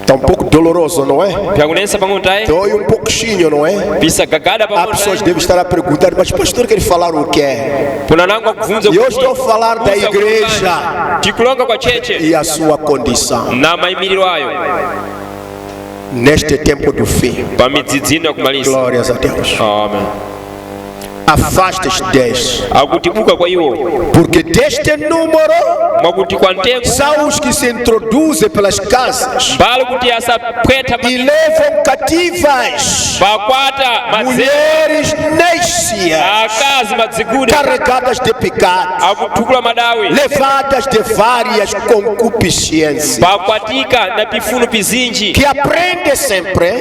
Está um pouco doloroso, não é? Dói um pouquinho, não é? Há pessoas que devem estar a perguntar, mas pastor, quer falar o quê? E eu estou a falar da igreja e a sua condição neste tempo do fim. Glórias a Deus. Amém. Afasta-te deste, porque deste número são os que se introduzem pelas casas e levam cativas mulheres nécias, carregadas de pecado, levadas de várias concupiscências, que aprendem sempre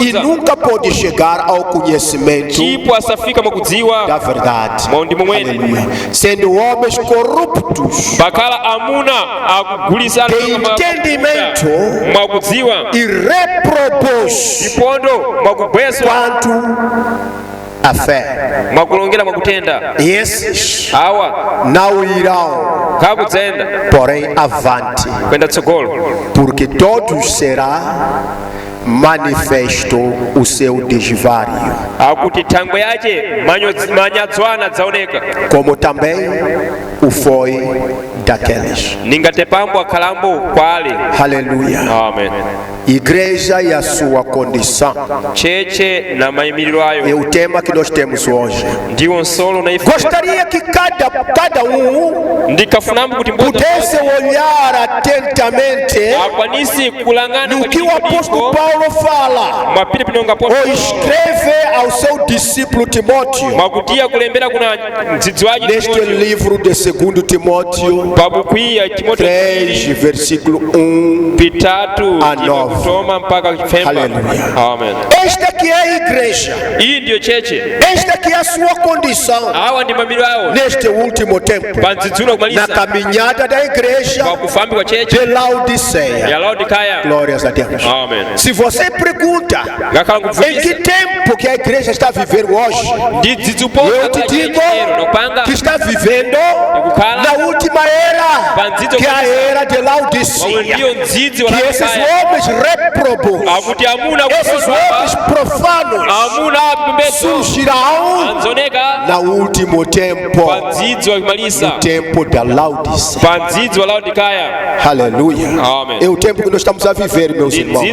e nunca pode chegar ao conhecimento da verdade. Aleluia. Sendo homens corruptos de entendimento e reprobos quanto a fé. E esses não irão, porém avante, porque todos será manifesto o seu desvario, como também o foi daqueles. Aleluia. Amém. Igreja e a sua condição é o tema que nós temos hoje. Gostaria que cada um pudesse olhar atentamente no que o apóstolo Paulo fala ou escreve ao seu discípulo Timóteo neste livro de 2 Timóteo 3, versículo 1 a 9. Aleluia. Amém. Esta que é a igreja, esta que é a sua condição neste último tempo, na caminhada da igreja de Laodiceia. Glórias a Deus. Amém. Se você pergunta em que tempo que a igreja está vivendo hoje, eu te digo que está vivendo na última era, que é a era de Laodiceia, que esses homens reprobos, esses homens profanos surgirão no último tempo, no tempo da Laodiceia. Aleluia. Amém. É o tempo que nós estamos a viver, meus irmãos.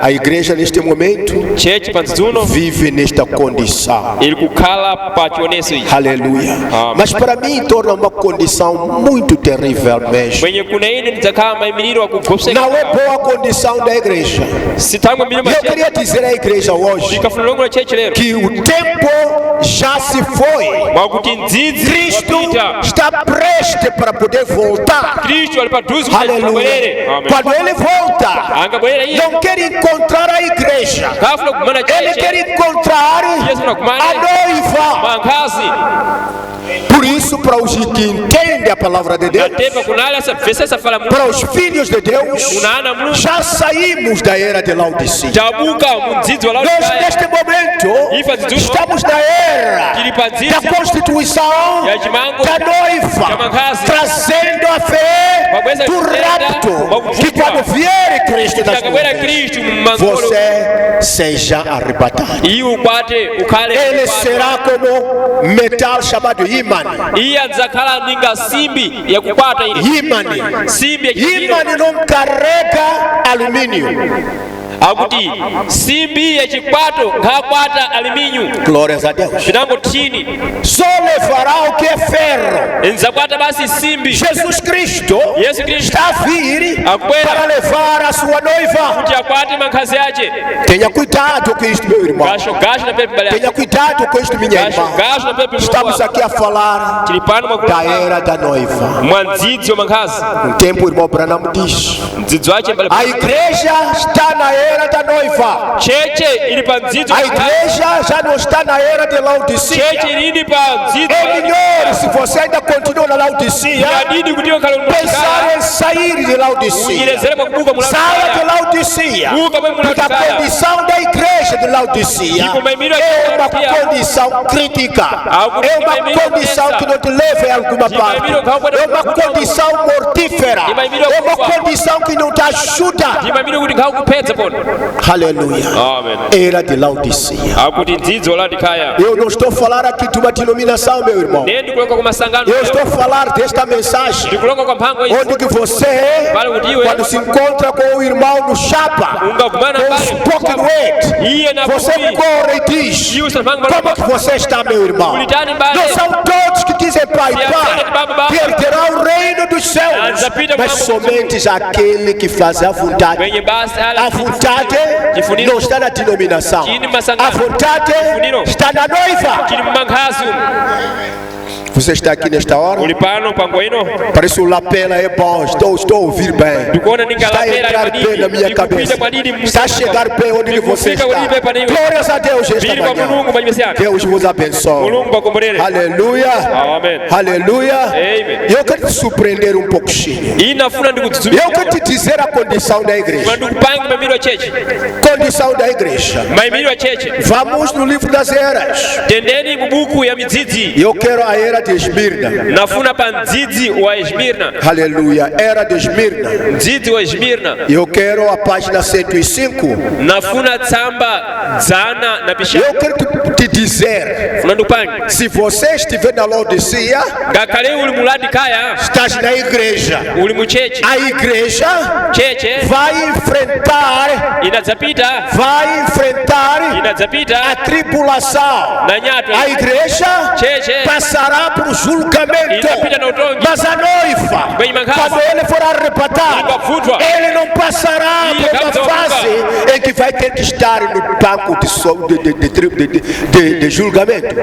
A igreja neste momento vive nesta condição. Aleluia. Amém. Mas para mim torna uma condição muito terrível mesmo. Não é boa a condição da igreja. E eu queria dizer à igreja hoje que o tempo já se foi. Cristo está prestes para poder voltar. Aleluia. Quando ele volta, não quer encontrar a igreja, ele quer encontrar a noiva. Por isso, para os que entendem a palavra de Deus, para os filhos de Deus, já saímos da era de Laodiceia. Nós neste momento estamos na era da constituição da noiva, trazendo a fé do rapto, que quando vier Cristo das nuvens, você seja arrebatado. Ele será como metal chamado ímã. Ímã não carrega alumínio. Glórias a Deus. Só levará o que é ferro. Jesus Cristo está a vir para levar a sua noiva. Tenha cuidado com isto, meu irmão. Tenha cuidado com isto, minha irmã. Estamos aqui a falar da era da noiva. Um tempo, o irmão Branham diz: a igreja está na era da noiva. A igreja já não está na era de Laodiceia. É melhor, se você ainda continua na Laodiceia, pensar em sair de Laodiceia. Saia de Laodiceia. Porque a condição da igreja de Laodiceia é uma condição crítica. É uma condição que não te leva a alguma parte. É uma condição mortífera. É uma condição que não te ajuda. Aleluia. Era de Laodiceia. Eu não estou falando aqui de uma denominação, meu irmão. Eu estou a falar desta mensagem onde que você, quando se encontra com o irmão no chapa, com o spoken word, você corre e diz: como que você está, meu irmão? Não são todos que dizem pai, pai, perderão o reino dos céus, mas somente aquele que faz a vontade. A vontade não está na denominação, a vontade está na noiva. Você está aqui nesta hora? Parece um lapela é bom. Estou a ouvir bem. Está a entrar bem na minha cabeça. Está a chegar bem onde você está. Glórias a Deus esta manhã. Deus vos abençoe. Aleluia. Aleluia. Eu quero te surpreender um pouquinho. Eu quero te dizer a condição da igreja. Condição da igreja. Vamos no livro das eras. Eu quero a era de Esmirna. Aleluia. Era de Esmirna. Eu quero a página 105. Eu quero te dizer, se você estiver na Laodiceia, estás na igreja. A igreja vai enfrentar a tribulação. A igreja passará por julgamento, mas a noiva, quando ele for arrebatado, ele não passará por uma fase em que vai ter que estar no banco de julgamento.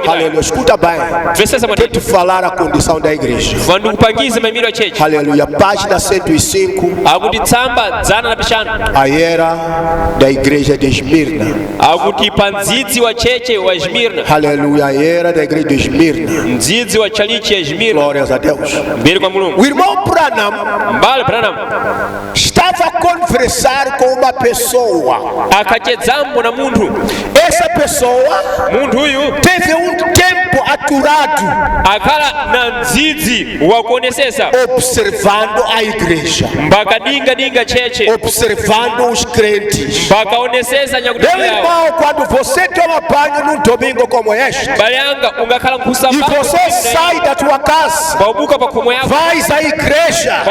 Aleluia. Escuta bem. Quero te falar a condição da igreja. Aleluia. Página 105. A era da igreja de Esmirna. Aleluia. A era da igreja de Esmirna. Glórias a Deus. O irmão Branham estava a conversar com uma pessoa. Essa pessoa teve um tempo aturado observando a igreja, observando os crentes. Meu irmão, quando você toma banho num domingo como este, e você sai da tua casa, vais à igreja,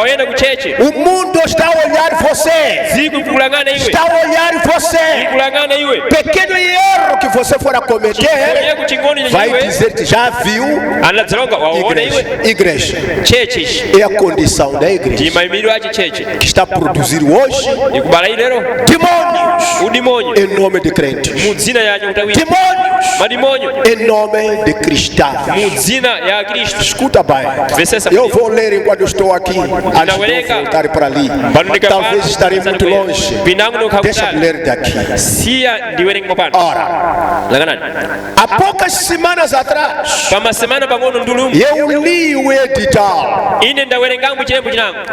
o mundo está a olhar você, está a olhar você. Pequeno erro que você for a cometer, vai dizer que já viu. Igreja é a condição da igreja que está a produzir hoje demônios em nome de crentes, demônios em nome de cristãos. Escuta bem, eu vou ler enquanto estou aqui, antes de voltar para ali. Talvez estarei muito longe. Deixa eu ler daqui. Ora, há poucas semanas atrás, eu li o edital.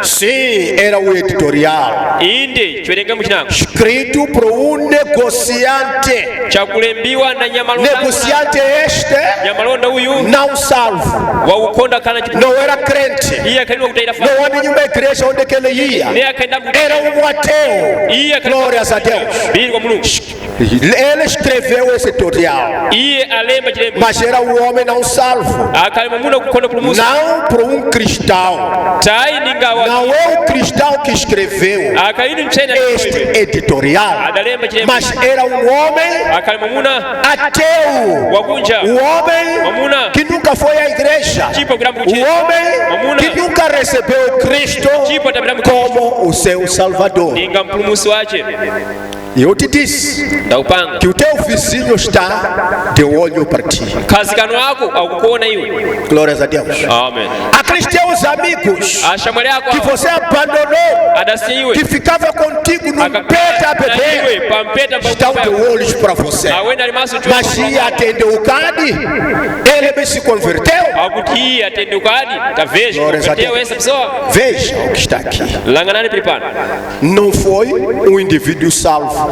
Sim, era o editorial escrito por um negociante. Negociante este não salvo, não era crente, não há nenhuma igreja onde ele ia, era um ateu. Glórias a Deus. Ele escreveu esse editorial, mas era um homem não salvo, não por um cristão. Não é o cristão que escreveu este editorial, mas era um homem ateu, o homem que nunca foi à igreja, o homem que nunca recebeu Cristo como o seu Salvador. Salvador. E eu te disse que o teu vizinho está de olho para ti. Glórias a Deus. Amém. Aqueles teus amigos que você abandonou, que ficava contigo no pé da bebê, estão de olhos para você. Mas se atendeu o CAD, ele se converteu. Glórias a Deus. Veja o que está aqui. Não foi um indivíduo salvo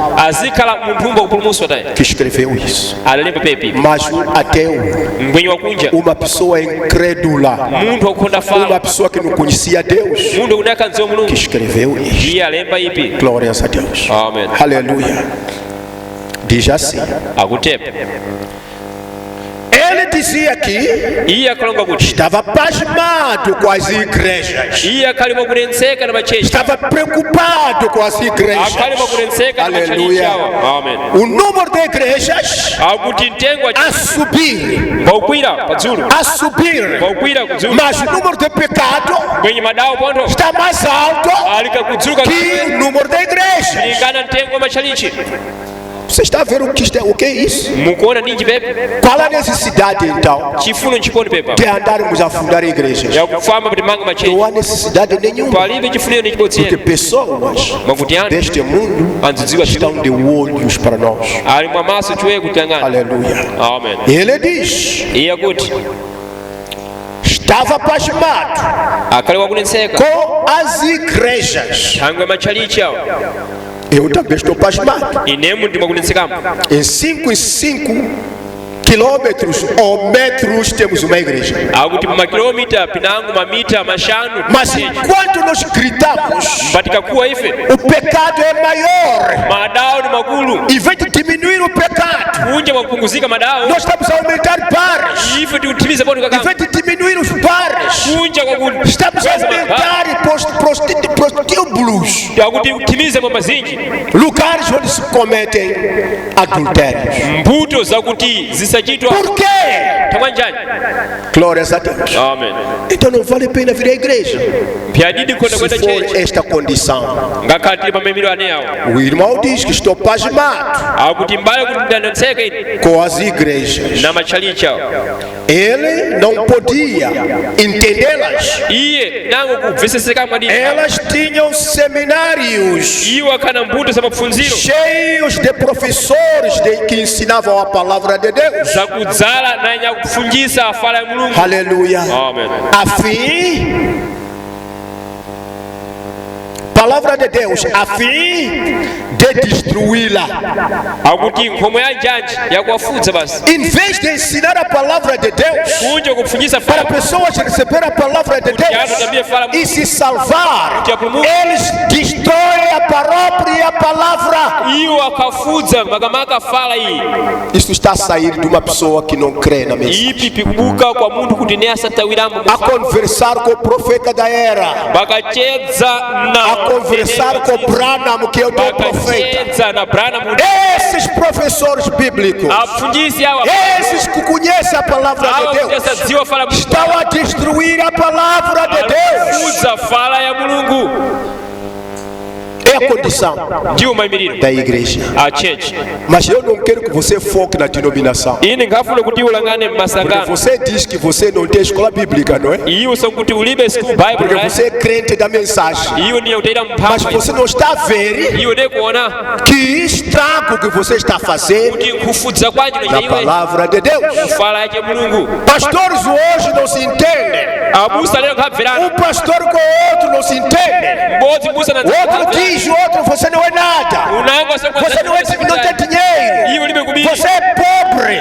que escreveu isso, mas um ateu, uma pessoa incrédula, uma pessoa que não conhecia Deus, que escreveu isso. Glórias a Deus. Amém. Aleluia. Diz assim: ele dizia que estava pasmado com as igrejas, estava preocupado com as igrejas. Aleluia. Amém. O número de igrejas a subir, mas o número de pecado está mais alto que o número de igrejas. Você está vendo o que é isso? Qual a necessidade então de andarmos a fundar igrejas? Não há necessidade nenhuma, porque pessoas deste mundo estão de olhos para nós. Aleluia. Amém. Ele diz: estava pasmado com as igrejas. Eu também estou pasmado. Em 5 em 5 quilômetros ou metros temos uma igreja. Mas enquanto nós gritamos, o pecado é maior. Em vez de diminuir o pecado, nós estamos a aumentar bares. Em vez de diminuir os bares, estamos a aumentar prostíbulos, lugares onde se cometem adultérios. Por quê? Glórias a Deus. Amém. Então não vale a pena vir à igreja se for esta condição. O irmão diz que estou pasmado com as igrejas. Ele não podia entendê-las. Elas tinham seminários cheios de professores que ensinavam a palavra de Deus. Aleluia. Amém. A fim, palavra de Deus, a fim de destruí-la. Em vez de ensinar a palavra de Deus para pessoas receber a palavra de Deus e se salvar, eles destroem a própria palavra. Isso está a sair de uma pessoa que não crê na mensagem. A conversar com o profeta da era, a conversar com o Branham, que é o teu profeta. Esses professores bíblicos, esses que conhecem a palavra de Deus, estão a destruir a palavra de Deus. É a condição da igreja. Mas eu não quero que você foque na denominação, porque você diz que você não tem escola bíblica, não é? Porque você é crente da mensagem, mas você não está a ver que estrago que você está fazendo na palavra de Deus. Pastores hoje não se entendem. Um pastor com o outro não se entende. O outro diz, o outro, você não é nada. Você não tem dinheiro. Você é pobre.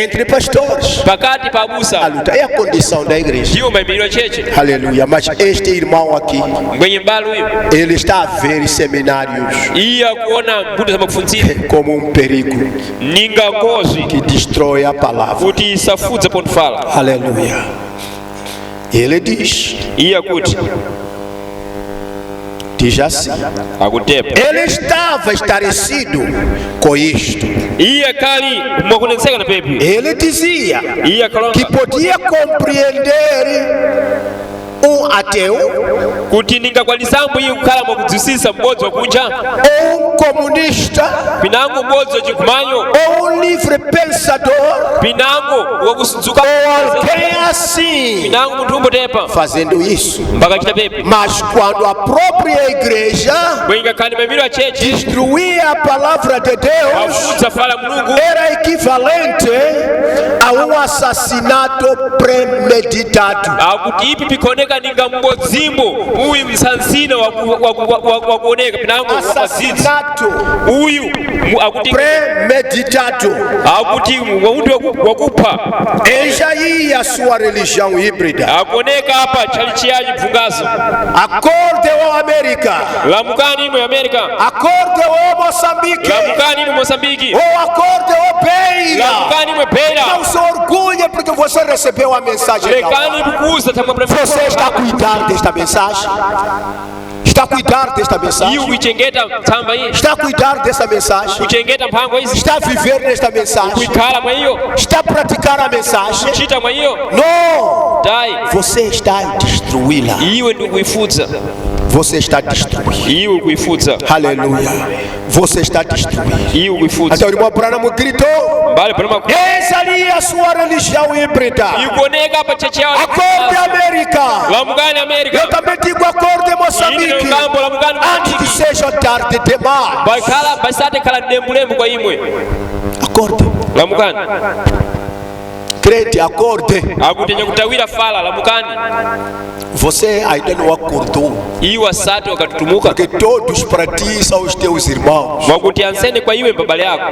Entre pastores, a luta é a condição da igreja. Aleluia. Mas este irmão aqui, ele está a ver seminários como um perigo que destrói a palavra. Aleluia. Ele diz assim: ele estava estarecido com isto. Ele dizia que podia compreender um ateu kuti ndingakwanisambo iyi kukhala mwakudzusisa mmodzi wakunja ou comunista pinango mmodzi wachikumanyo ou livre pensador pinango wakusudzuka ou alguém assim pinango munthu umbotepa fazendo isso. mpaka chita pepe Mas quando a própria igreja bwengakhani mamiro a chechi destruía a palavra de Deus, wafutsa fala mulungu era equivalente a um assassinato premeditado. akuti ipi pikoneka ninga mbodzimbo uyu msansina wakuoneka pinango wakazidzi Assassinato uyu akuti premeditado. akuti waundu wakupha Eis aí a sua religião híbrida. akuoneka apa chalichi yaji mfungazo Acorde ao América, lamukani imwe Amerika acorde ao Moçambique, lamukani imwe Mosambiki ou acorde ao Beira. lamukani imwe Beira Não se orgulhe porque você recebeu a mensagem. lekani bukuza tamwe Você está a cuidar desta mensagem? Está a cuidar desta mensagem? iyo kuichengeta tsamba iyi Está a cuidar desta mensagem? kuchengeta mpango izi Está a viver nesta mensagem? kuikhala mwa iyo Está a praticar a mensagem? kuchita mwa iyo Não! dai Você está a destruí-la. iwe ndi kuifutsa Você está a destruir. iwe kuifutsa Aleluia. Você está a destruir. iwe kuifutsa Então o irmão Branham gritou: mbale panama eis ali a sua religião híbrida. ikuoneka apa chechi yawo Acorde América. lamukani Amerika Eu também digo acorde ine Moçambique. ngambo lamukani Antes que seja tarde demais. bakhala basate khala ndembulembu kwa imwe Acorde. lamukani Crente, acorde. akutenya kutawira fala lamukani Você ainda não acordou. iwe asati wakatutumuka Porque todos para ti são os teus irmãos. mwakuti ansene kwa iwe mbabale yako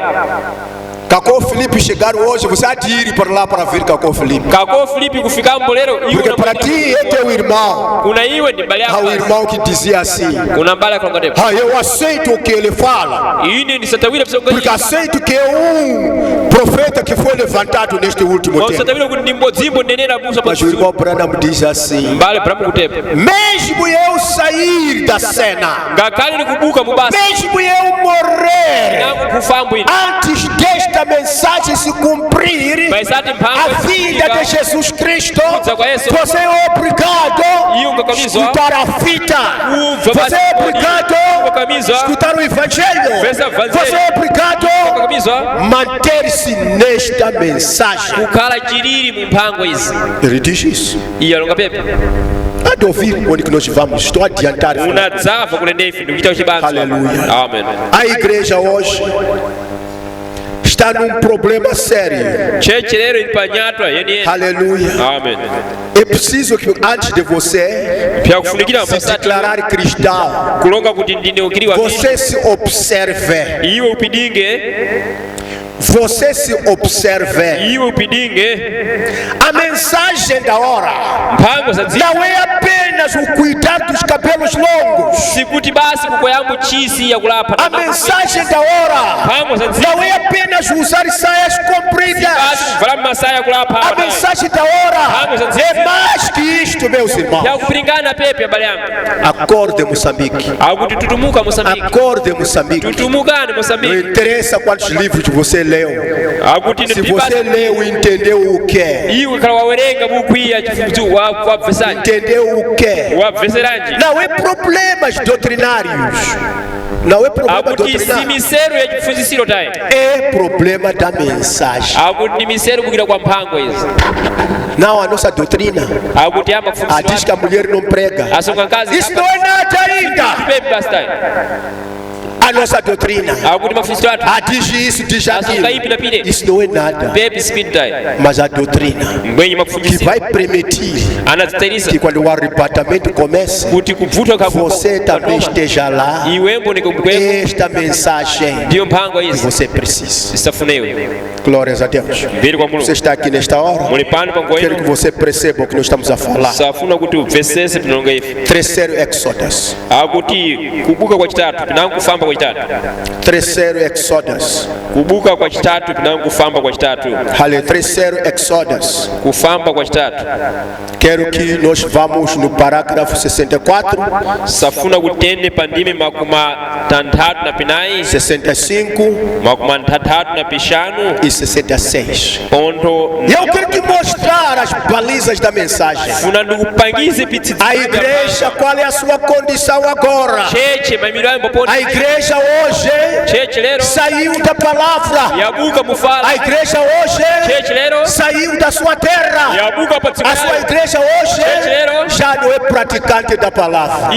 Cacô Felipe chegaram hoje, você há de ir para lá para ver Cacô Felipe. kako Filipi kufikambo lero Porque para ti é teu irmão. kuna iwe ndi mbale Há o yako irmão que dizia assim: kuna mbale akalongatepo eu aceito o que ele fala. ine ndisatawira Porque aceito que é um profeta que foi levantado neste último tempo. msatawira kuti ndi mbodzimbo ndinena busa Mas o irmão Branham diz assim: mbale bramu kutepa mesmo eu sair da cena, ngakhale ndikubuka mubasa mesmo eu morrer, nangu kufambo ine antes desta mensagem se cumprir, baisati a mphamvu vida de Jesus Cristo, Yesu. você é obrigado Iyo a ungakamizwa escutar a fita, você é obrigado a ungakamizwa escutar o Evangelho, Veja o Evangelho. você é obrigado ungakamizwa a manter-se nesta mensagem. kukhala chilili mu mphango izi Ele diz isso. iyo alonga pepe Há de ouvir onde que nós vamos. Estou a adiantar. unadzafa kulende ife ndikuchita uchibanza Aleluia. amen A igreja hoje está num problema sério. chechi lero ili panyatwa yeni Aleluia. amen É preciso que antes de você pya kufunikira se mpasati declarar cristão, kulonga kuti ndine ukili wa Kristo você se observe. iwe upidinge Você se observe. iwe upidinge A mensagem da hora mphango za dziko não é apenas o cuidar dos cabelos longos. sikuti basi kukoyambo chisi yakulapa A mensagem da hora mphango za dziko não é apenas usar saias basi compridas. kuvala masaya yakulapa A mensagem da hora é mais que isto, meus irmãos. yakupilingana pepe abale yangu Acorde, Moçambique. akuti tutumuka Mosambiki Acorde, Moçambique. tutumukane Não Mosambiki interessa quantos livros você leu. akuti Se você leu e entendeu o que, iwe khala wawerenga bukwiya chifuzu wabvesaji entendeu o que. wabveseranji Não é problemas doutrinários. Não é problema akuti si doutrinário. miseru ya chifunzisiro tayi É problema da mensagem. akuti ni miseru kukira kwa mphango izi Não, a nossa doutrina. akuti Diz amafunzisiro que a mulher não prega. asonga nkazi Isso não é nada ainda. pepe basi tayi A nossa doutrina. akuti mafunzisiro athu Diz isso, diz asonga aquilo. ipi na pile Isso não é nada. pepe sipiti tayi Mas a doutrina mbwenyi que mafunzisiro vai permitir anazitayirisa que quando o arrebatamento comece, kuti kuvuta você também esteja lá. iwembo nikumkweko Esta mensagem ndiyo mphango que izi você precisa. isafunewe Glórias a Deus. mbiri kwa Você mulungu está aqui nesta hora. muli pano Quero pangoino que você perceba o que nós estamos a falar. safuna kuti ubvesese pinonga ife Terceiro Exodus. akuti kubuka kwa chitatu pinangu kufamba kwa kwa chitatu. Terceiro, Exodus. Kubuka kwa chitatu pinangu kufamba kwa chitatu. Terceiro, Exodus. Kufamba kwa chitatu. Quero que nós vamos no parágrafo 64. Safuna kutende pandime makuma tantatu na pinai. 65. Makuma tantatu na pishanu. E 66. Ponto. E eu quero te mostrar as balizas da mensagem. A igreja, qual é a sua condição agora? A igreja hoje saiu da palavra. A igreja hoje saiu da sua terra. A sua igreja hoje já não é praticante da palavra.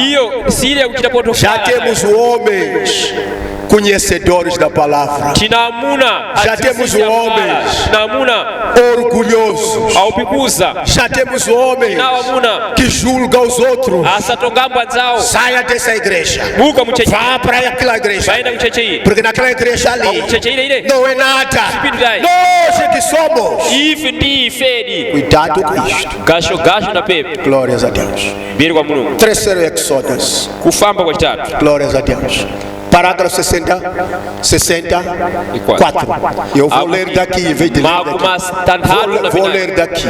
Já temos homens conhecedores da palavra. Já temos homens orgulhosos. Já temos homens que julgam os outros. Saia dessa igreja. Vá para aquela igreja. Porque naquela igreja ali não é nada. Nós é que somos. Cuidado com isto. Glórias a Deus. Terceiro Exodus. Glórias a Deus. Parágrafo 64. Eu vou ler daqui em vez de ler daqui. Vou ler daqui.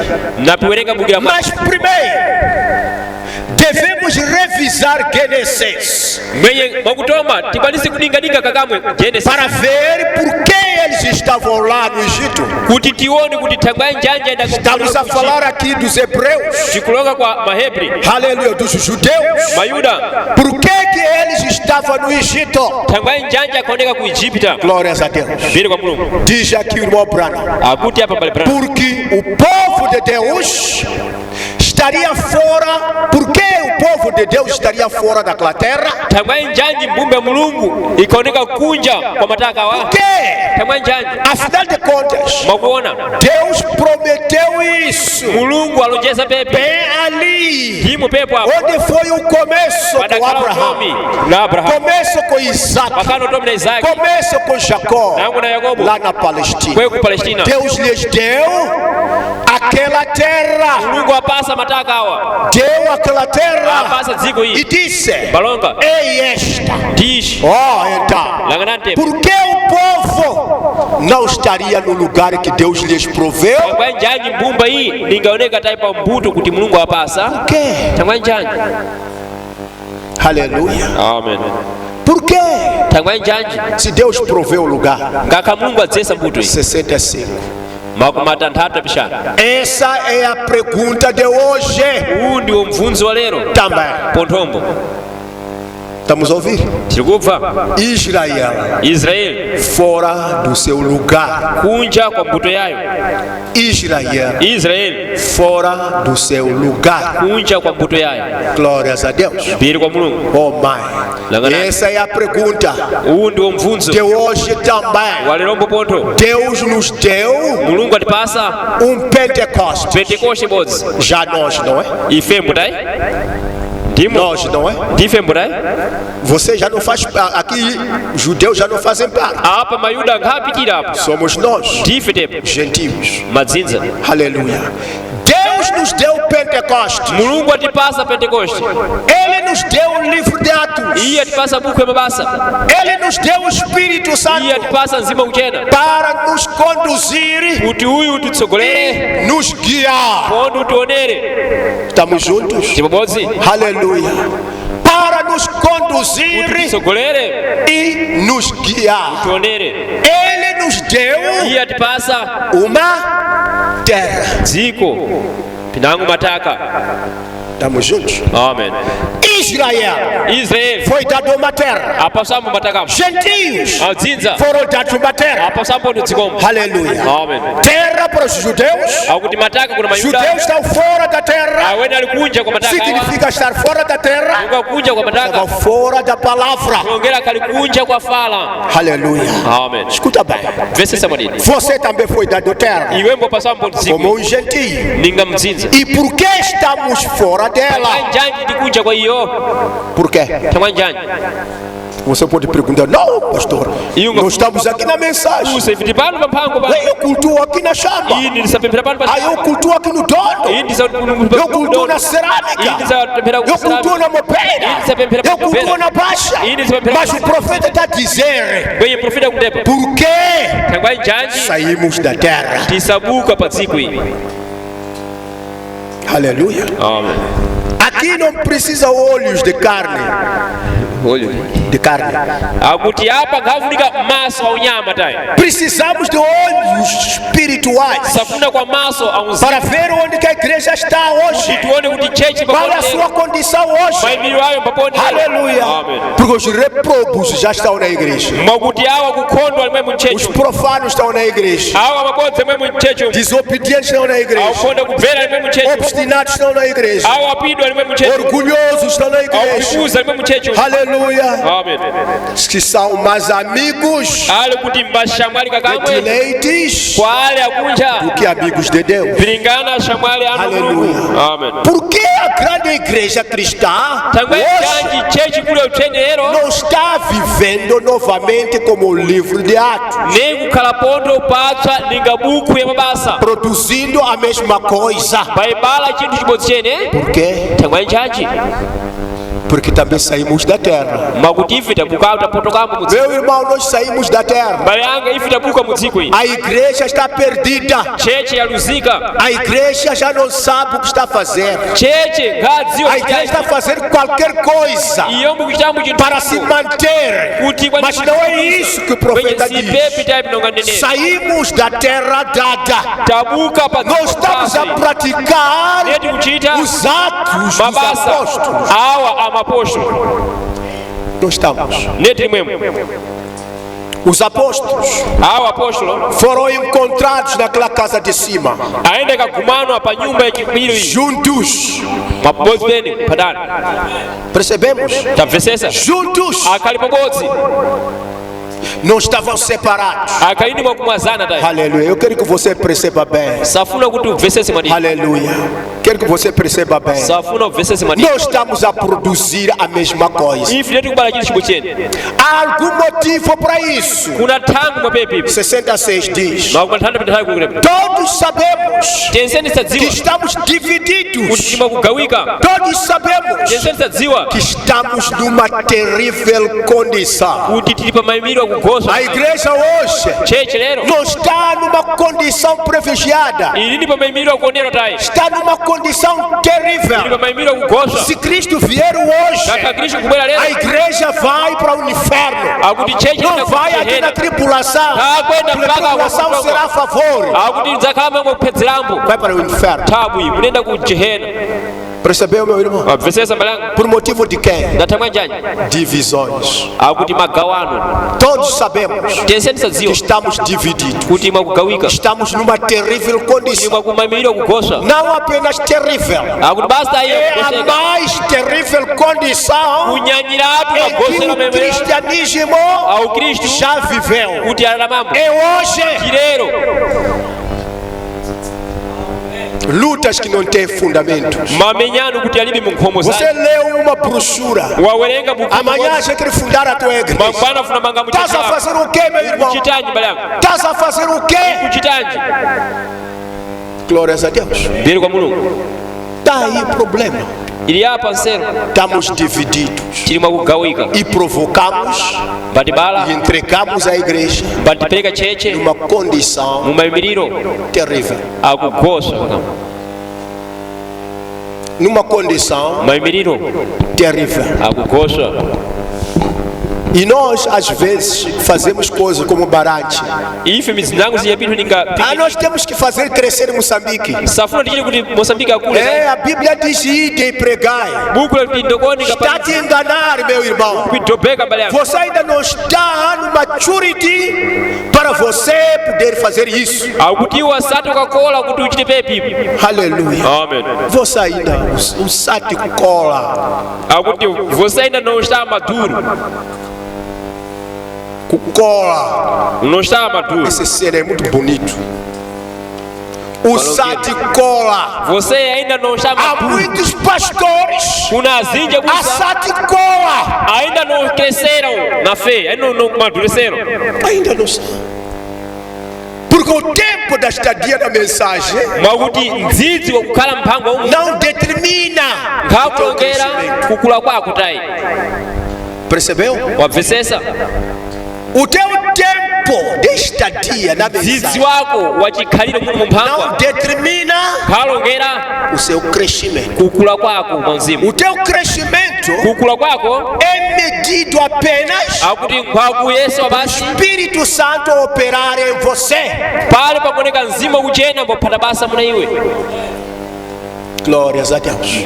Mas primeiro devemos revisar Gênesis para ver por que eles estavam lá no Egito. Estamos a falar aqui dos hebreus. Aleluia, dos judeus. Por que eles estavam no Egito? Glórias a Deus. Diz aqui o irmão Branham. Porque o povo de Deus estaria fora. Por que o povo de Deus estaria fora daquela terra? Por quê? Afinal de contas, Deus prometeu isso bem ali, onde foi o começo com Abraão, começo com Isaac, começo com Jacó, lá na Palestina. Deus lhes deu aquela terra. Deu aquela terra e disse: ei, esta. Então, por que o povo não estaria no lugar que Deus lhes proveu? Por quê? Aleluia. Amém. Por quê? Se Deus proveu o lugar. 65. Essa é a pergunta de hoje. Também. Estamos a ouvir? Israel fora do seu lugar. Israel fora do seu lugar. Glórias a Deus. Oh, mãe. Essa é a pergunta de hoje também. Deus nos deu um Pentecostes. Já nós, não é? Nós, não é? Você já não faz aqui, judeus já não fazem parte. Somos nós, gentios. Aleluia. Deus nos deu o Pentecostes. Ele nos deu o livro de Atos. Ele nos deu o Espírito Santo para nos conduzir e nos guiar. Estamos juntos? Aleluia. Para nos conduzir e nos guiar. Ele nos deu uma terra. Estamos juntos? Amém. Israel foi dado uma terra. Gentios foram dados uma terra. Aleluia. Amém. Terra para os judeus. Judeus estão fora da terra. Significa estar fora da terra. Estão fora da palavra. Aleluia. Amém. Escuta bem. Você também foi dado terra como um gentio. E por que estamos fora dela? Por quê? Você pode perguntar: não, pastor, nós estamos aqui na mensagem. Eu cultuo aqui na chama. Eu cultuo aqui no dono. Eu cultuo na cerâmica. Eu cultuo na mopeira. Eu cultuo na baixa. Mas o profeta está dizendo: por que saímos da terra? Aleluia. Aqui não precisa olhos de carne. De carne. Precisamos de olhos espirituais para ver onde que a igreja está hoje. Qual é a sua condição hoje? Aleluia. Porque os reprobos já estão na igreja. Os profanos estão na igreja. Desobedientes estão na igreja. Obstinados estão na igreja. Orgulhosos estão na igreja. Aleluia. Que são mais amigos prediletos do que amigos de Deus. Aleluia. Por que a grande igreja cristã hoje não está vivendo novamente como o livro de Atos, produzindo a mesma coisa? Por quê? Porque também saímos da terra. Meu irmão, nós saímos da terra. A igreja está perdida. A igreja já não sabe o que está a fazer. A igreja está fazendo qualquer coisa para se manter. Mas não é isso que o profeta diz. Saímos da terra dada. Nós estamos a praticar os atos dos apóstolos. Nós estamos. Os apóstolos foram encontrados naquela casa de cima, juntos. Percebemos? Juntos. Não estavam separados. Aleluia. Eu quero que você perceba bem. Aleluia. Quero que você perceba bem. Nós estamos a produzir a mesma coisa. Há algum motivo para isso? 66 diz: todos sabemos que estamos divididos. Todos sabemos que estamos numa terrível condição. A igreja hoje não está numa condição privilegiada. Está numa condição terrível. Se Cristo vier hoje, a igreja vai para o inferno. Não vai aqui na tribulação. A tribulação será a favor. Vai para o inferno. Percebeu, meu irmão? Por motivo de quem? Divisões. Todos sabemos que estamos divididos. Estamos numa terrível condição. Não apenas terrível, é a mais terrível condição em que o cristianismo já viveu. E hoje, lutas que não têm fundamento. Você leu uma brochura, amanhã a gente quer fundar a tua igreja. Estás a fazer o que, meu irmão? Estás a fazer o que? Glórias a Deus. Está aí o problema. Estamos divididos e provocamos e entregamos a igreja numa condição terrível. Numa condição terrível. E nós às vezes fazemos coisas como barate. Nós temos que fazer crescer Moçambique. A Bíblia diz: ide e pregai. Está te enganar, meu irmão. Você ainda não está no maturity para você poder fazer isso. Aleluia. Você ainda o sate cola. Você ainda não está maduro. Cola. Não está maduro. Esse ser é muito bonito. O sate cola. Você ainda não está maduro. Há muitos pastores. A sate cola. Ainda não cresceram. na fé, aí no amadurecendo. Ainda não está. Porque o tempo da estadia da mensagem não determina o teu crescimento. Percebeu? O teu tempo de estadia na mensagem não determina o seu crescimento. O teu crescimento é medido apenas pelo Espírito Santo operar em você. Glórias a Deus.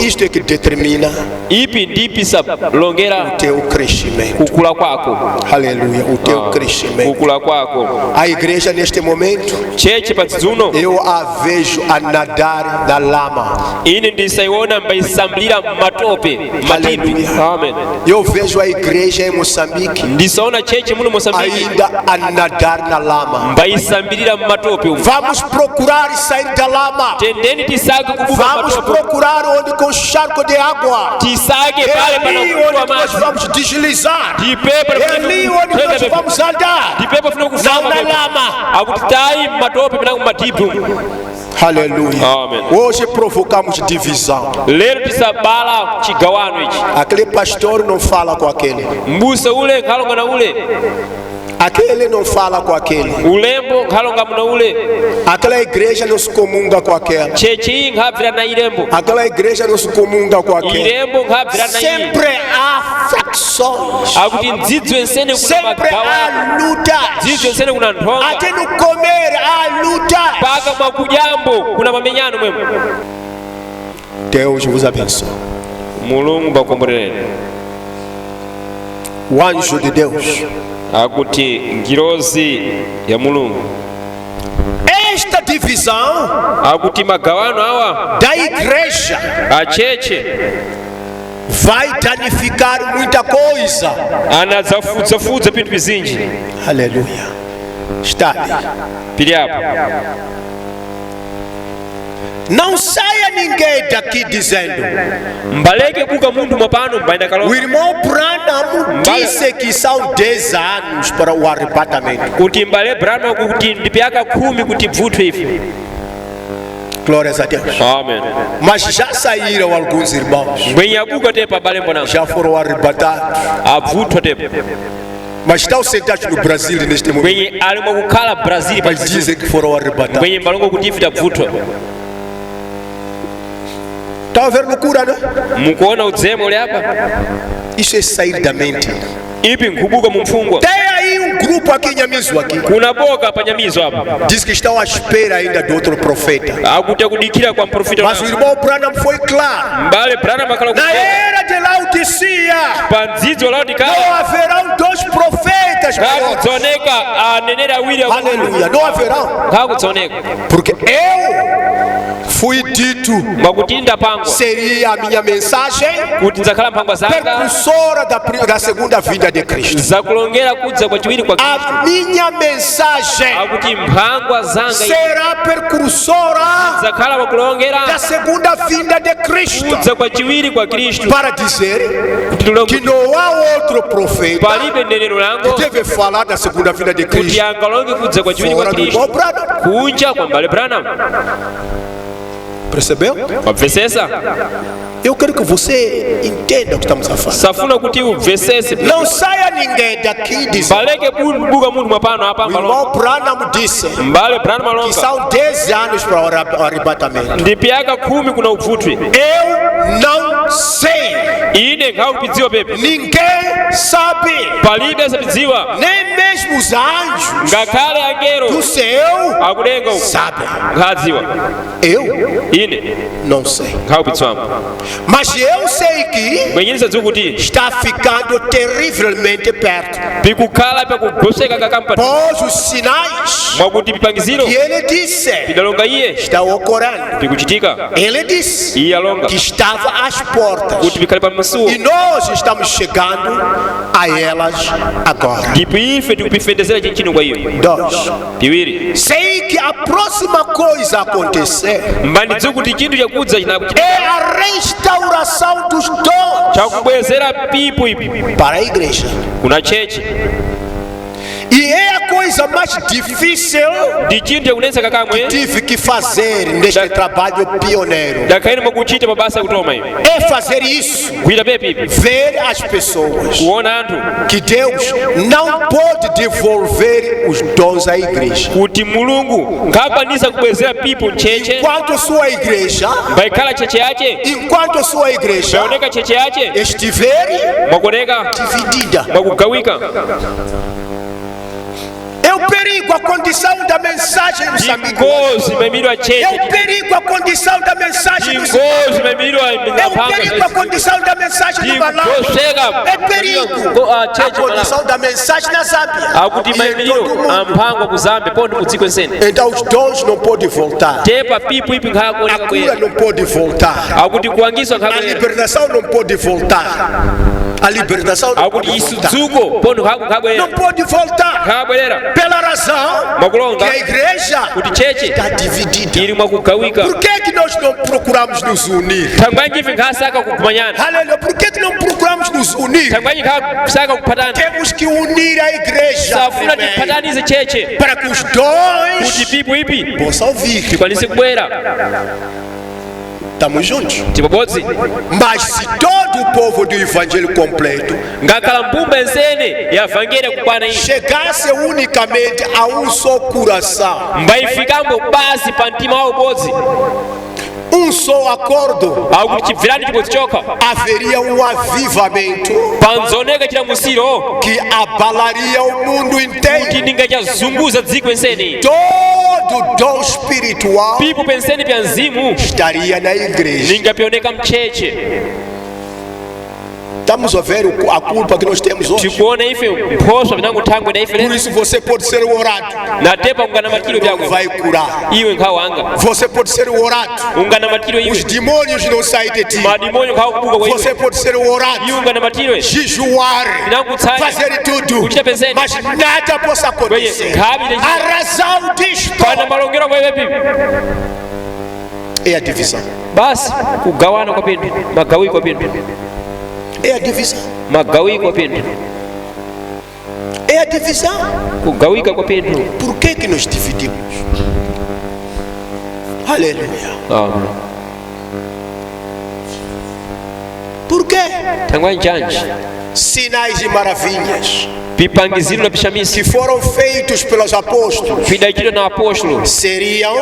Isto é que determina o teu crescimento. Aleluia, o teu crescimento. A igreja neste momento, eu a vejo a nadar na lama. Aleluia. Eu vejo a igreja em Moçambique ainda a nadar na lama. Vamos procurar sair da lama. Vamos procurar onde com charco de água. É ali onde nós vamos deslizar. É ali onde nós vamos andar. Não na lama. Aleluia. Hoje provocamos divisão. Aquele pastor não fala com aquele. Aquele não fala com aquele. Aquela igreja não se comunga com aquela. Aquela igreja não se comunga com aquele. Sempre há facções. Sempre há lutas. Até no comer há lutas. Deus vos abençoe. O anjo de Deus. Esta divisão da igreja vai danificar muita coisa. Aleluia. Está ali. Não saia ninguém daqui dizendo: o irmão Branham disse que são 10 anos para o arrebatamento. Glórias a Deus. Amém. Mas já saíram alguns irmãos. Já foram arrebatados. Mas estão sentados no Brasil neste momento. Mas dizem que foram arrebatados. Está a ver loucura, né? Isso é sair da mente. Tem aí um grupo aqui em Nyamizo aqui. Diz que estão à espera ainda de outro profeta. Mas o irmão Branham foi claro. Na era de Laodicea não haverão 2 profetas. Aleluia, não haverão. Porque eu fui dito, seria a minha mensagem precursora da segunda vinda de Cristo. A minha mensagem será precursora da segunda vinda de Cristo, para dizer que não há outro profeta que deve falar da segunda vinda de Cristo fora do irmão Branham. Percebeu? Eu quero que você entenda o que estamos a falar. Não saia ninguém daqui dizendo: o irmão Branham disse que são 10 anos para o arrebatamento. Eu não sei. Ninguém sabe. Nem mesmo os anjos do céu sabem. Eu não sei. Mas eu sei que está ficando terrivelmente perto. Pois os sinais que ele disse está ocorrendo. Ele disse que está estava às portas. kuti vikhale pamusuwo E nós estamos chegando a elas agora. ndipo ife tikupifendezera chinchino kwa iyo. 2. Piwiri, Sei que a próxima coisa a acontecer mbandidziwa kuti chinthu chakudza é a restauração dos dons chakubwezera pipo ipi para a igreja. kuna chechi. E é a coisa mais difícil Ndi chinthu chakunetseka kamwe tive que fazer neste trabalho pioneiro. ndakhaeni mukuchita mabasa akutoma ivi É fazer isso, kuita pepi ipi ver as pessoas kuona anthu que Deus não pode devolver os dons à igreja. kuti mulungu ngakwanisa kubwezera pipo mcheche Enquanto sua igreja, mbayikhala cheche yache enquanto sua igreja mbaoneka cheche yache estiver mwakoneka dividida. mwakugawika. É o perigo, a condição da mensagem dos amigos. Ngozi imemilwa É cheche, o perigo, a condição da mensagem dos ngozi imemilwa É o perigo, a condição da mensagem do Balão. É perigo a condição da mensagem na Zâmbia akuti e em todo o maimiliro mundo. amphangwa kuzambe pondi kudziko ensene Então os dons não podem voltar, tepa pipo ipi a nkhakuoneka cura bwera não pode voltar, akuti kuwangiswa a nkhabwera libertação não pode voltar, a libertação não akuti pode voltar. isudzuko pondi nkhabwera Não pode voltar nkhabwerera pela razão que mwakulonga a igreja kuti cheche está dividida. ili mwakugawika. Por que nós não procuramos nos unir? Thangwanyi ife nkhasaka kukumanyana, Aleluia. Por que não procuramos nos unir? thangwanyi nkhasaka kuphatana, Temos que unir a igreja safuna primeiro, tiphatanize cheche para que os dons kuti pipo ipi possam vir. tikwanise kubwera Estamos juntos. tipabodzi. Mas se todo o povo do evangelho completo ngakhala mbumba ensene yavangelera kukwana iyi chegasse unicamente a um só coração, mbayifikambo basi pa mtima wa ubodzi um só acordo, akuti chibvirani chibodzi chokha haveria um avivamento panzoneka chilamusiro que abalaria o mundo kuti inteiro. ndingachazunguza dziko ensene. Todo dom espiritual pipo pensene pya mzimu estaria na igreja. lingapyoneka mcheche. Estamos a ver a culpa que nós temos hoje. tikuona ife mphoswa vinango thangwe da ife Por lero isso você pode ser orado, natepa ungana matiro não byako vai curar. iwe nkhawanga Você pode ser orado, ungana matiro os iwe demônios não saem de ti. madimonyo nkhawakubuka kwa iwe Você pode ser orado, iwe ungana matiro iwe jejuar, vinango tsanya fazer tudo, kuchita pensene mas nada possa acontecer. A razão disto pana malongero kwa iwe pipi é a divisão. basi kugawana kwa pindu magawiko kwa pindu É a divisão. magawiko kwa pindu É a divisão. kugawika kwa pindu. Por que nos dividimos? Aleluia. Por quê? Thangwanyi chanji Sinais e maravilhas pipangiziro na pishamisi que foram feitos pelos apóstolos fidachiro na apóstolo seriam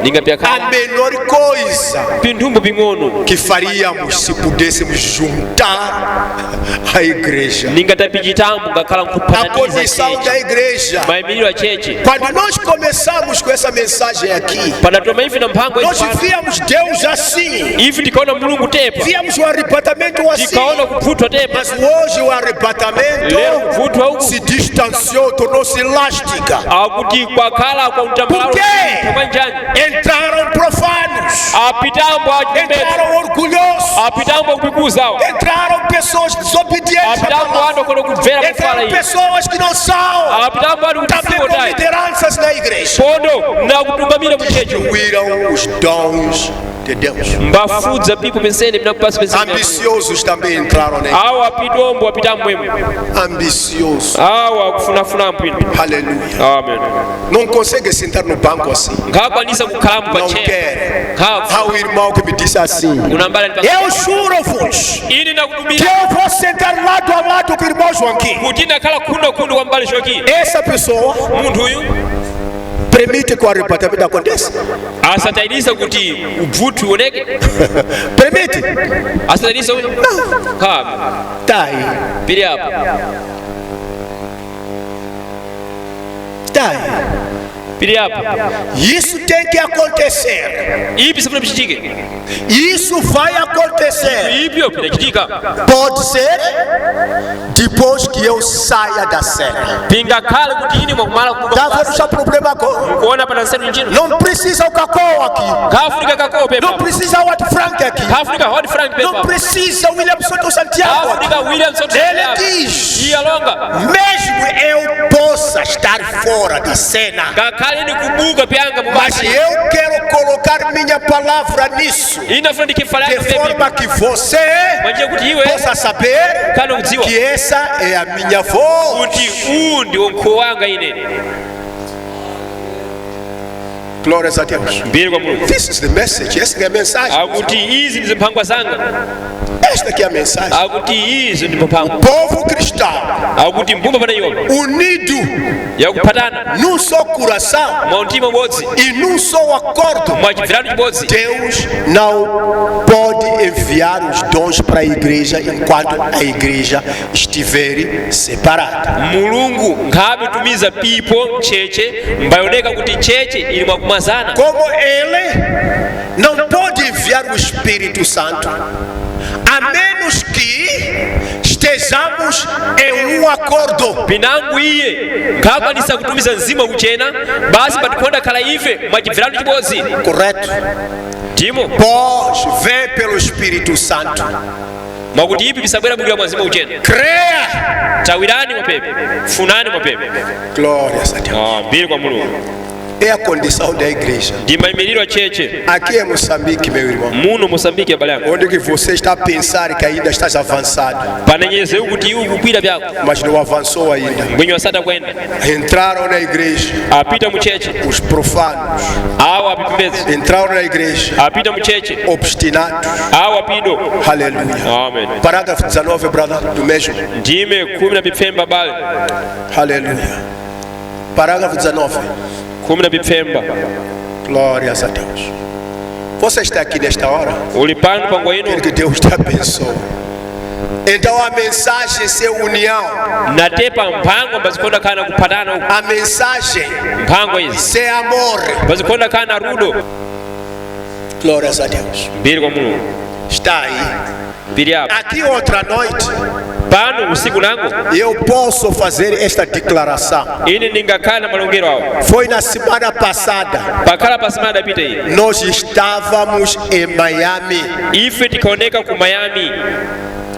ninga a pyakhala menor coisa pinthumbo ping'ono que faríamos se pudéssemos juntar a igreja. ninga tapichitambo ngakhala A nkuphataniza condição cheche da igreja. mayimiliro a cheche Quando nós começamos com essa mensagem aqui, panatoma ife na mphango nós víamos Deus assim, ife tikaona mulungu tepa víamos o arrebatamento assim. tikaona kuphuthwa tepa Mas hoje o arrebatamento lero kuphuthwa uku se distanciou, tornou-se elástica. akuti kwakhala kwa mtambalalo. Por quê? Thangwanyi chanji Entraram profanos, apitambo achipembedza entraram orgulhosos, apitambo kupikuzawo entraram pessoas desobedientes à apitambo palavra, andokono kubvera kufala entraram iyi pessoas que não são, apitambo ali também com kutisikotaya lideranças na igreja. pondo nakutungamira mucheche Distribuíram os dons de Deus. mbafudza pipo pensene pinakupasa pensene Ambiciosos também entraram nele. awo apitombo apitambo mwemu Ambicioso. awo akufunafuna mpwino. Aleluia. Amen. Não consegue sentar no banco assim. Ngakwanisa kukhalamo Não pacheche quer. nkhafu Há um irmão que me disse assim: unambala eu juro-vos ini que nakudumira eu vou sentar lado a lado com o irmão Joaquim. kuti nakhala kuno kwa mbali shoki Essa pessoa munthu uyu permite que o arrebatamento aconteça. asatayirisa kuti ubvuthi uoneke Permite? asatayirisa uyu khabe Está aí. pili apo Está aí. pili hapa. Isso tem que acontecer. Ipi sifuna bichitike? Isso vai acontecer. Ipi yo pinachitika? Pode ser depois que eu saia da cena. Pinga kale kutini mwakumala kubuka. Tá vendo esse problema agora? Kuona para nsenu njino. Não precisa o cacau aqui. Kafrika kakao pepa. Não precisa o Hot Frank aqui. Kafrika Hot Frank pepa. Não precisa o William Soto Santiago. Kafrika William Soto Santiago. Ele diz: Ia longa. mesmo eu possa estar fora da cena, kakale ni kubuka pianga mas eu quero colocar minha palavra nisso, ina fundi kifala de forma que você possa saber que essa é a minha voz. Glórias a Deus. This is the message. Essa é a mensagem. Esta aqui é a mensagem. O povo cristão unido num só coração e num só acordo, Deus não pode enviar os dons para a igreja enquanto a igreja estiver separada. Como ele não pode enviar o Espírito Santo a menos que estejamos em um acordo. Correto? Pois vem pelo Espírito Santo. Creia. Glórias a Deus. É a condição da igreja. Aqui é Moçambique, meu irmão. Onde que você está a pensar que ainda estás avançado, mas não avançou ainda. Entraram na igreja os profanos. Entraram na igreja obstinados. Aleluia. Parágrafo 19, brother, do mesmo. Aleluia. Parágrafo 19. Glórias a Deus. Você está aqui nesta hora? Quero que Deus te abençoe. Então a mensagem é união. A mensagem é amor. Glórias a Deus. Está aí. Aqui outra noite eu posso fazer esta declaração. Foi na semana passada. Nós estávamos em Miami.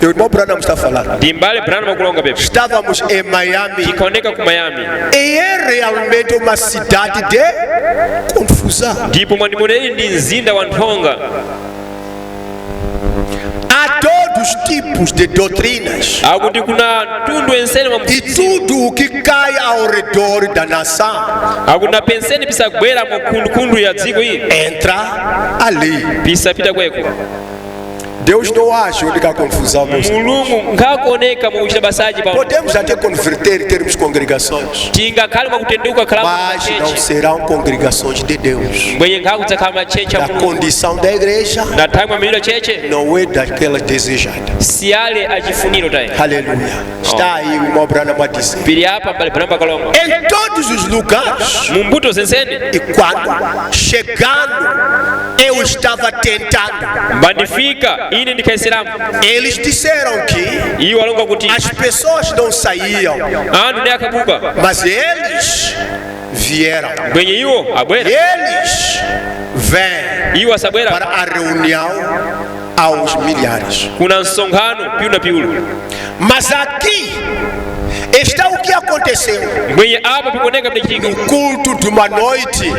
O irmão Branham está falando. Estávamos em Miami. E é realmente uma cidade de confusão. Há todos os tipos de doutrinas e tudo o que cai ao redor da nação entra ali. Deus não age onde há confusão. Podemos até converter em termos de congregações, mas não serão congregações de Deus. A condição da igreja não é daquela desejada. Aleluia. Está aí o irmão Branham a dizer. Em todos os lugares. E quando chegando, eu estava tentando. Eles disseram que as pessoas não saíam, mas eles vieram. Eles vêm para a reunião aos milhares. Mas aqui está o que aconteceu. No culto de uma noite,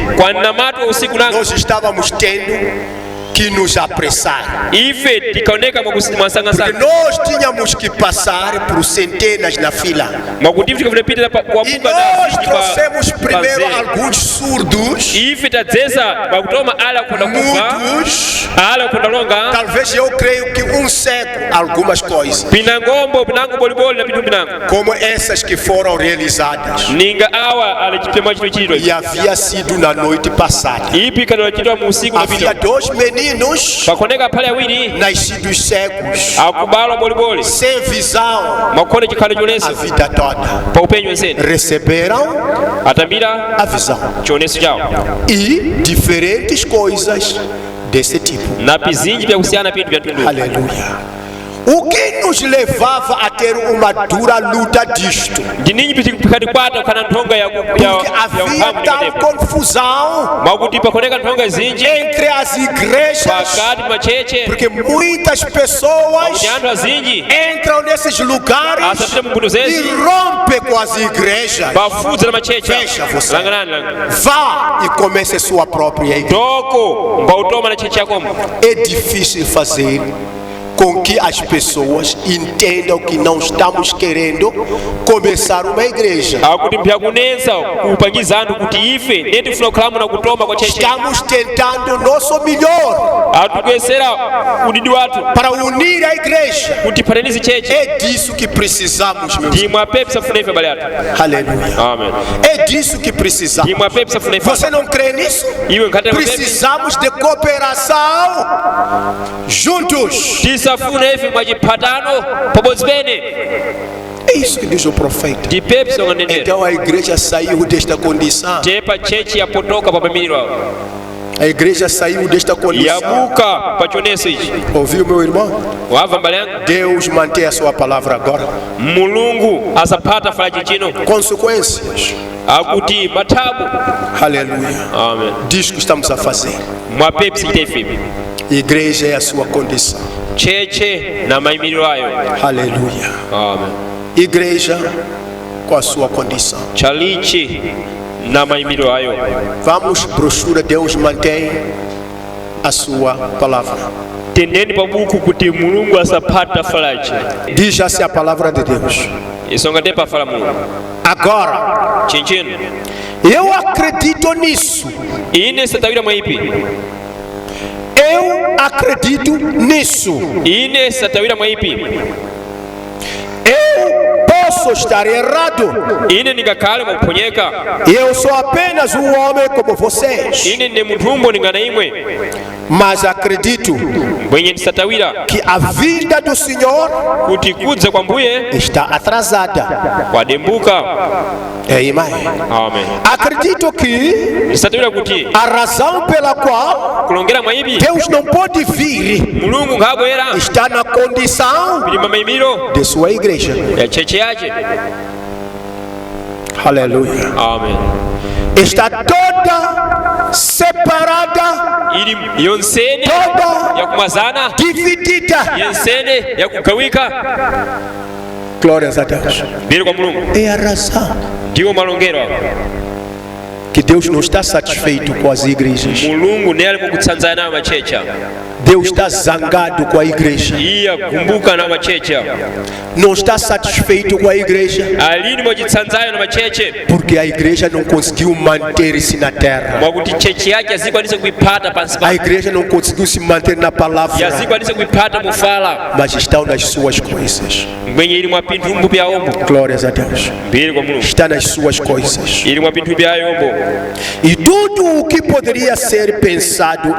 nós estávamos tendo que nos apressar, porque nós tínhamos que passar por centenas na fila. E nós trouxemos primeiro alguns surdos, mudos, talvez eu creio que um cego, algumas coisas como essas que foram realizadas, e havia sido na noite passada. Havia 2 meninos pequeninos, bakoneka pale awiri nascidos cegos, akubalwa boliboli sem visão, makone chikhala choneso a vida toda, pa upenyu wensene receberam atambira a visão choneso chawo e diferentes coisas desse tipo. na pizinji vyakusiyana pintu vya tundu. Aleluia. O que nos levava a ter uma dura luta disto? Ndi ninyi pikatikwata kana nthonga ya Porque havia tal confusão makuti pakoneka nthonga zinji entre as igrejas, pakati macheche porque muitas pessoas kuti anthu azinji entram nesses lugares asapita mumbuto e zezi rompem com as igrejas. bafudza na macheche. Fecha você. Langanani. Vá e comece sua própria igreja. Toko mbautoma na cheche yakomo. É difícil fazer com que as pessoas entendam que não estamos querendo começar uma igreja. akuti mpyakunensa kupangiza anthu kuti ife neti tifuna kukhala na kutoma kwa cheche. Estamos tentando o nosso melhor atukuyesera udidi wathu para unir a igreja. kuti patenizi cheche. É disso que precisamos, meus irmãos. ndimwe apepi safuna ife abale athu. Aleluia. Amen. É disso que precisamos. ndimwe apepi safuna ife. Você não crê nisso? iwe nkhatera mapepi Precisamos de cooperação juntos. tisafuna ife mwachiphatano pabodzi pene. É isso que diz o profeta. ndipepi songanenera Então a igreja saiu desta condição. tepa chechi yapotoka pa pamiro awo A igreja saiu desta condição. yabuka pa choneso ichi. Ouviu, meu irmão? wava mbale yanga Deus mantém a sua palavra agora. mulungu asaphata falachi chino Consequências. akuti mathabu. Aleluia. Amen. Diz que estamos a fazer. mwapepi sichite ife Igreja é a sua condição. cheche na mayimiriro ayo. Aleluia. Amen. Igreja com a sua condição. chalichi na mayimiriro ayo. Vamos, brochura, Deus mantém a sua palavra. teneni pabuku kuti mulungu asaphata falachi. Diz assim a palavra de Deus. isonga tepa fala mulungu Agora, chinchino eu acredito nisso. ine satawira mwaipi. Eu acredito nisso. ine satawira mwaipi. Eu posso estar errado. ine ningakhale mwakuphonyeka. Eu sou apenas um homem como vocês. ine ne munthu ningana imwe. Mas acredito mbwenye ndisatawira que a vinda do Senhor kuti kudza kwa mbuye está atrasada. kwadembuka. Amém. Amen. Acredito que ndisatawira kuti a razão pela qual kulongera mwaipi Deus não pode vir mulungu ngabwera está na condição pili mamayimiro de sua igreja. ya cheche yache. Aleluia. Amen. Está toda separada, ili yonsene toda yakumazana dividida. yensene yakugawika. Glórias a Deus. mbiri kwa mulungu É a razão ndiwo malongero awo. que Deus não está satisfeito com as igrejas. mulungu ne ali mukutsanzana nawo machecha. Deus está zangado com a igreja. iye akumbuka nawo machecha. Não está satisfeito com a igreja alini mwachitsanzayo na macheche porque a igreja não conseguiu manter-se na terra. mwakuti cheche yake yazikwanise kuiphata pansi A pa igreja não conseguiu se manter na palavra, yazikwanise kuiphata mufala mas estão nas suas coisas. mbwenye ili mwa pinthu mbupi ya ombo. Glórias a Deus. mbiri kwa mulungu Está nas suas coisas. ili mwa pinthu bya yombo. E tudo o que poderia ser pensado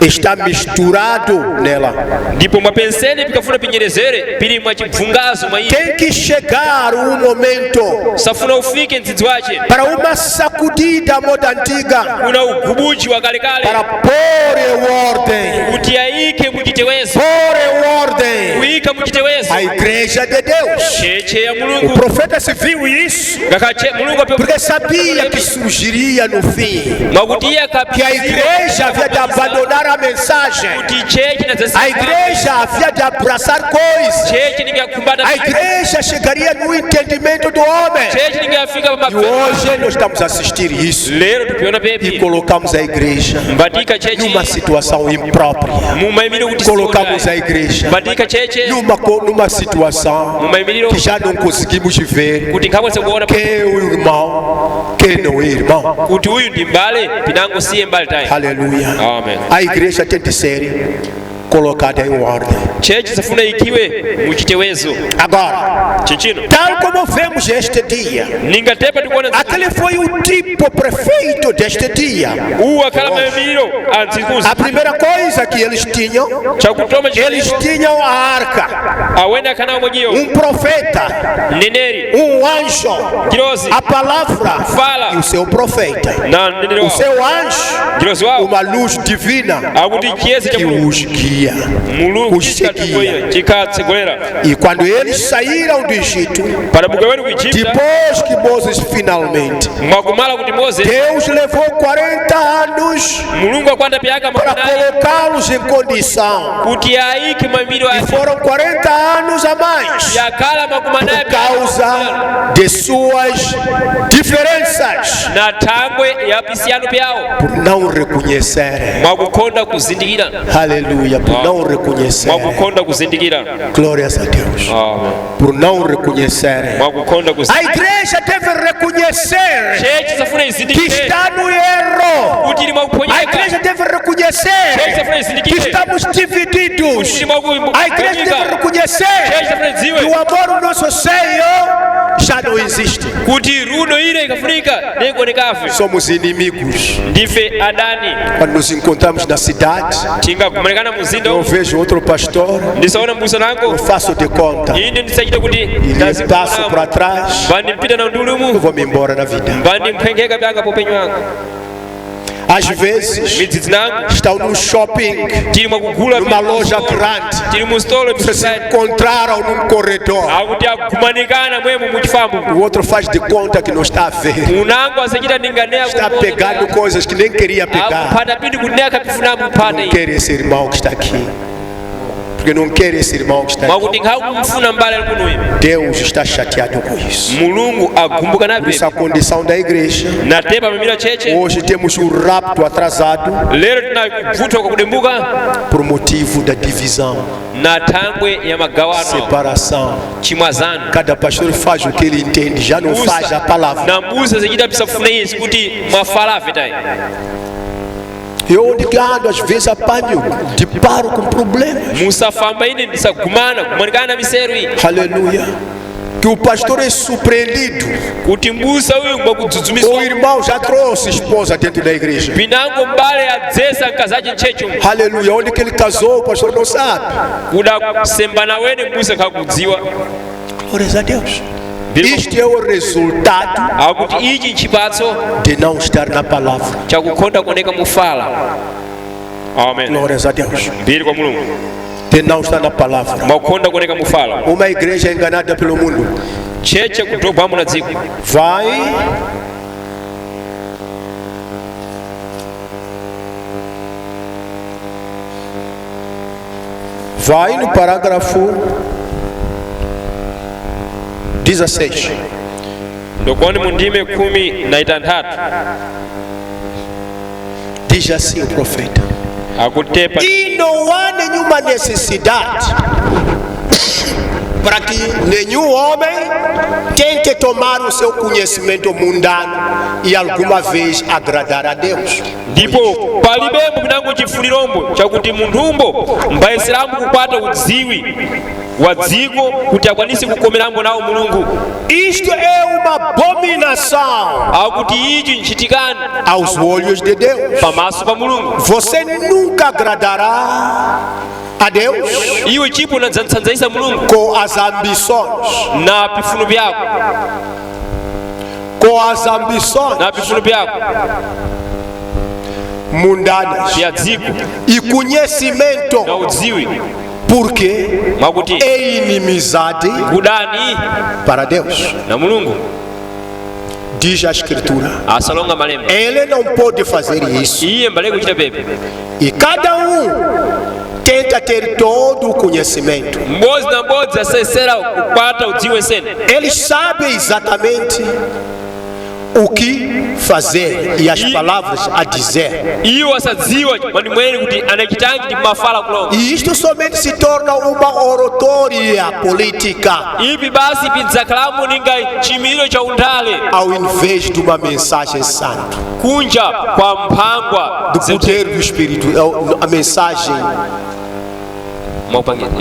está misturado nela. ndipo mwapensene pikafuna pinyerezere pili mwachibvungazo mwa iye. Tem que chegar um momento safuna ufike mdzidzi wache para uma sacudida moda antiga, kuna ugubuji wa kalekale para pôr em ordem, kuti ayike muchitewezo. pôr em ordem kuyika muchitewezo a igreja de Deus. cheche ya O mulungu. profeta se viu isso ngakache mulungu ape porque sabia que surgiria no fim, mwakuti iye que a igreja havia de abandonar a mensagem, kuti cheche na a igreja havia de abraçar coisas, cheche ningakumbata a igreja chegaria no entendimento do homem. cheche ningafika E pamapema. hoje nós estamos a assistir isso lero tupiona e pepi colocamos a igreja mbatika cheche numa situação imprópria. mumayimiro kuti Colocamos a igreja mbatika cheche numa situação mumayimiro que já não conseguimos ver kuti nkabwese kuona quem é o irmão, quem não é irmão. kuti uyu ndi mbale pinango siye mbale tayi. Aleluia. Amen. A igreja tem de ser colocada em ordem. Agora, tal como vemos este dia, aquele foi o tipo perfeito deste dia. A primeira coisa que eles tinham a arca, um profeta, um anjo, a palavra e o seu profeta, o seu anjo, uma luz divina que os guia, os seguia. E quando eles saíram do Egito, depois que Moisés finalmente, Deus levou 40 anos para colocá-los em condição, e foram 40 anos a mais por causa de suas diferenças, por não reconhecerem. Aleluia, por não reconhecerem. Glórias a Deus. Por não reconhecerem. A igreja deve reconhecer que está no erro. A igreja deve reconhecer que estamos divididos. A igreja deve reconhecer que o amor do nosso Senhor já não existe. Somos inimigos. Quando nos encontramos na cidade, eu vejo outro pastor, eu faço de conta, ele passo para trás, eu vou me embora na vida. Às vezes estão num shopping, numa loja grande, se encontraram num corredor, o outro faz de conta que não está a ver, está pegando coisas que nem queria pegar. Não quer esse irmão que está aqui, porque não quer esse irmão que está aqui. Deus está chateado com isso. Por isso a condição da igreja, hoje temos um rapto atrasado por motivo da divisão, separação. Cada pastor faz o que ele entende, já não faz a palavra. Eu onde ando às vezes apanho, deparo com problemas. Aleluia. Que o pastor é surpreendido. O irmão já trouxe esposa dentro da igreja. Aleluia. Onde que ele casou, o pastor não sabe. Glórias a Deus. Este é o resultado de não estar na palavra. Amém. Glórias a Deus. De não estar na palavra. Uma igreja enganada pelo mundo vai no parágrafo 16. Diz assim o profeta: e não há nenhuma necessidade para que nenhum homem tente tomar o seu conhecimento mundano e alguma vez agradar a Deus. Ndipo palibembo binango chifunirombo chakuti munthumbo mbaisiramu kupata udziwi wadzigo kuti akwanise kukomerambo nawo Mulungu. Isto é uma abominação akuti ichi nchitikani aos olhos de Deus. Pamaso pa Mulungu. Você nunca agradará a Deus iwe chipo unadzanzaisa Mulungu com as ambições, na pifuno byako, com as ambições na pifuno byako mundanas e conhecimento, na udziwi, porque é inimizade para Deus. Na Mulungu. Diz a Escritura, asalonga malemba, ele não pode fazer isso. E cada um tenta ter todo o conhecimento. Eles sabem exatamente o que fazer e as palavras a dizer. E isto somente se torna uma oratória política, ao invés de uma mensagem santa do poder do Espírito, a mensagem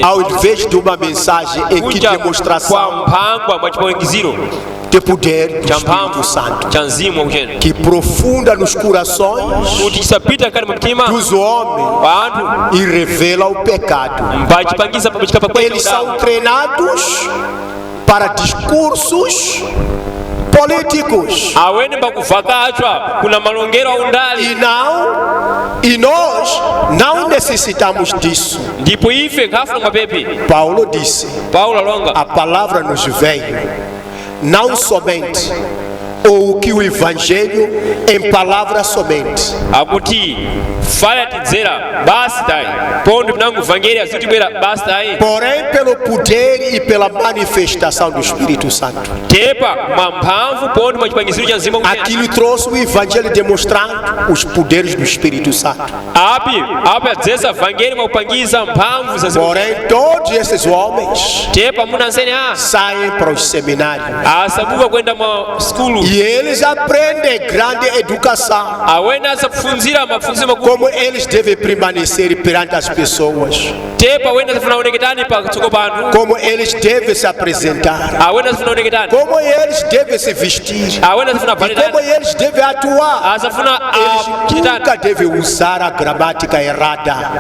ao invés de uma mensagem em que demonstração de poder do Espírito Santo, que profunda nos corações dos homens e revela o pecado. Eles são treinados para discursos políticos. E nós não necessitamos disso. Paulo disse: a palavra nos veio não somente ou que o evangelho em palavras somente, porém pelo poder e pela manifestação do Espírito Santo. Aquilo trouxe o evangelho demonstrando os poderes do Espírito Santo. Porém todos esses homens saem para os seminários e eles aprendem grande educação, como eles devem permanecer perante as pessoas, como eles devem se apresentar, como eles devem se vestir, e como eles devem atuar. Eles nunca devem usar a gramática errada.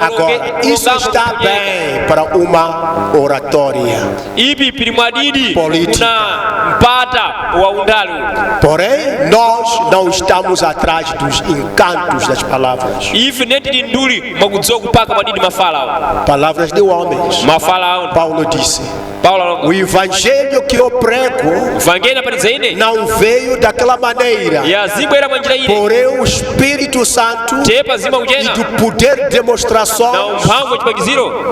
Agora, isso está bem para uma oratória política. Porém, nós não estamos atrás dos encantos das palavras. Palavras de homens. Paulo disse: o evangelho que eu prego não veio daquela maneira, porém o Espírito Santo e do poder de demonstração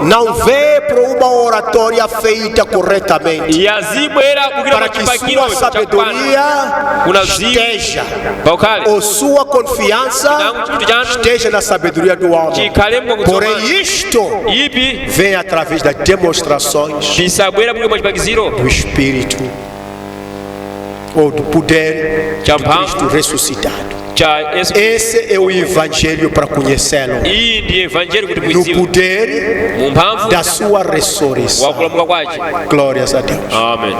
não veio para uma oratória feita corretamente, para que sua sabedoria esteja, ou sua confiança esteja na sabedoria do homem. Porém isto vem através das demonstrações do Espírito ou do poder de Cristo ressuscitado. Esse é o evangelho para conhecê-lo, no poder da sua ressurreição. Glórias a Deus. Amém.